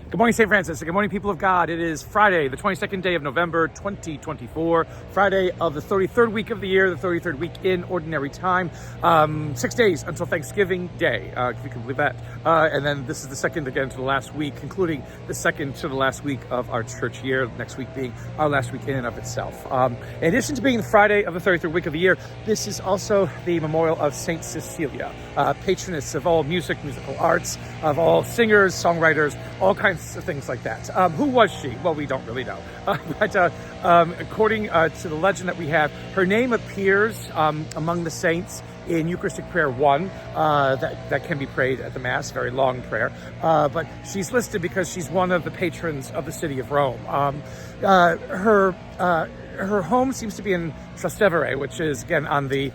Good morning, St. Francis. Good morning, people of God. It is Friday, the 22nd day of November, 2024. Friday of the 33rd week of the year, the 33rd week in Ordinary Time. 6 days until Thanksgiving Day, if you can believe that. And then this is the second again to the last week, concluding the second to the last week of our church year, next week being our last week in and of itself. In addition to being the Friday of the 33rd week of the year, this is also the memorial of Saint Cecelia, patroness of all musical arts, of all singers, songwriters, all kinds of things like that. Who was she? Well, we don't really know. But according to the legend that we have, her name appears among the saints in Eucharistic Prayer 1 that can be prayed at the Mass, very long prayer. But she's listed because she's one of the patrons of the city of Rome. Her home seems to be in Trastevere, which is, again, on the...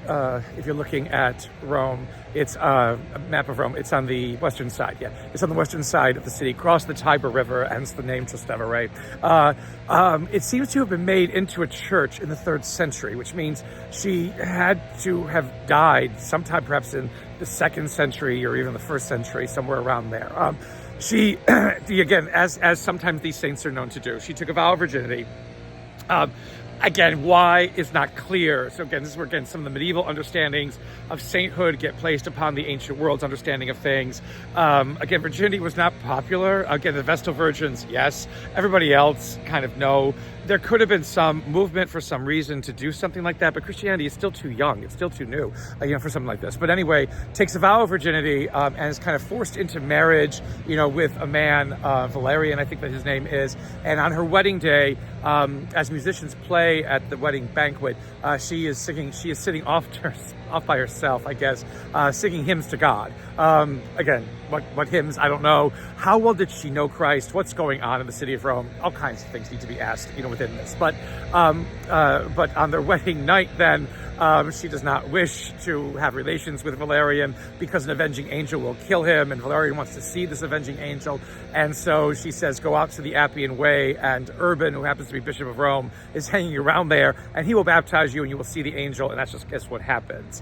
if you're looking at Rome, it's a map of Rome. It's on the western side. Yeah, it's on the western side of the city, across the Tiber River, hence the name Trastevere. It seems to have been made into a church in the 3rd century, which means she had to have died sometime perhaps in the 2nd century or even the 1st century, somewhere around there. She, again, as sometimes these saints are known to do, she took a vow of virginity. Again, why is not clear. So again, this is where, again, some of the medieval understandings of sainthood get placed upon the ancient world's understanding of things. Again, virginity was not popular. Again, the Vestal Virgins, yes. Everybody else kind of no. There could have been some movement for some reason to do something like that, but Christianity is still too young. It's still too new, for something like this. But anyway, takes a vow of virginity and is kind of forced into marriage, with a man, Valerian, I think that his name is. And on her wedding day, as musicians play at the wedding banquet, she is sitting off by herself, I guess, singing hymns to God. Again, what hymns, I don't know. How well did she know Christ? What's going on in the city of Rome? All kinds of things need to be asked, within this. But on their wedding night, then, she does not wish to have relations with Valerian because an avenging angel will kill him, and Valerian wants to see this avenging angel. And so she says, go out to the Appian Way, and Urban, who happens to be Bishop of Rome, is hanging around there, and he will baptize you, and you will see the angel, and that's just what happens.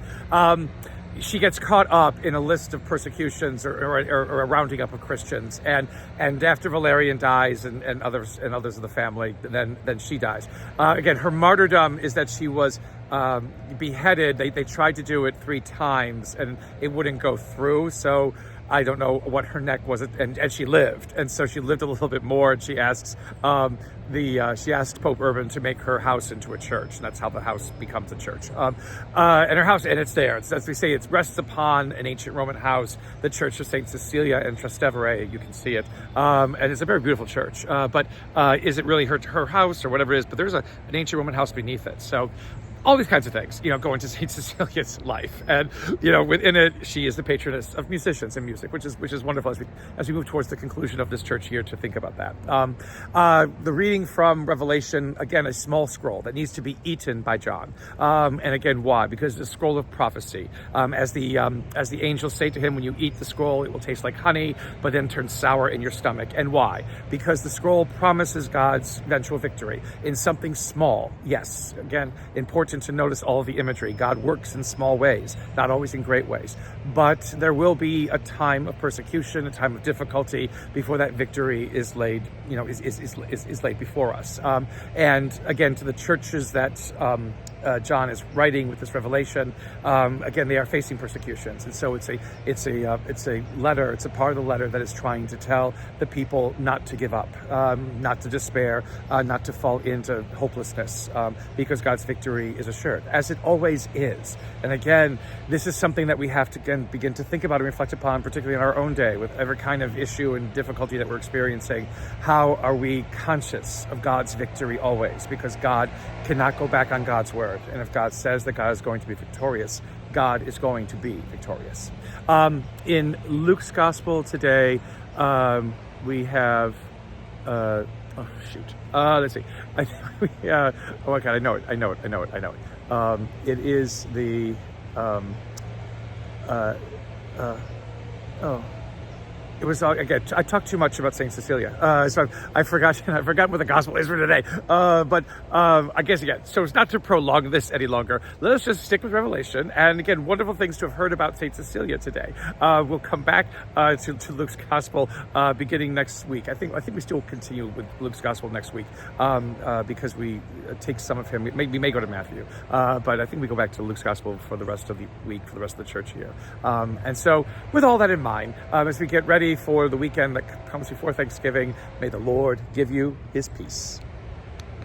She gets caught up in a list of persecutions or a rounding up of Christians, and after Valerian dies and others of the family, then she dies. Again, her martyrdom is that she was beheaded. They tried to do it 3 times and it wouldn't go through. So I don't know what her neck was, and she lived, and so she lived a little bit more. And she asks she asked Pope Urban to make her house into a church, and that's how the house becomes a church. And her house, and it's there. It's, as we say, it rests upon an ancient Roman house, the Church of Saint Cecelia in Trastevere. You can see it, and it's a very beautiful church. But is it really her house or whatever it is? But there's an ancient Roman house beneath it. So all these kinds of things, go into Saint Cecilia's life, and within it, she is the patroness of musicians and music, which is wonderful as we move towards the conclusion of this church year to think about that. The reading from Revelation, again, a small scroll that needs to be eaten by John, and again, why? Because it's a scroll of prophecy. As the angels say to him, when you eat the scroll, it will taste like honey, but then turn sour in your stomach. And why? Because the scroll promises God's eventual victory in something small. Yes, again, important to notice all of the imagery. God works in small ways, not always in great ways, but there will be a time of persecution, a time of difficulty before that victory is laid, is laid before us. And again, to the churches that John is writing with this revelation, again, they are facing persecutions, and so it's a letter. It's a part of the letter that is trying to tell the people not to give up, not to despair, not to fall into hopelessness, because God's victory is assured, as it always is. And again, this is something that we have to again begin to think about and reflect upon, particularly in our own day, with every kind of issue and difficulty that we're experiencing. How are we conscious of God's victory always? Because God cannot go back on God's word. And if God says that God is going to be victorious, God is going to be victorious. In Luke's gospel today, we have, let's see. Oh my God, I know it. It is the, It was again. I talked too much about Saint Cecelia, so I forgot. I forgot what the gospel is for today. But I guess again. So it's not to prolong this any longer. Let us just stick with Revelation. And again, wonderful things to have heard about Saint Cecelia today. We'll come back to Luke's gospel beginning next week. I think we still continue with Luke's gospel next week because we take some of him. We may go to Matthew, but I think we go back to Luke's gospel for the rest of the week, for the rest of the church here. And so, with all that in mind, as we get ready for the weekend that comes before Thanksgiving, may the Lord give you his peace.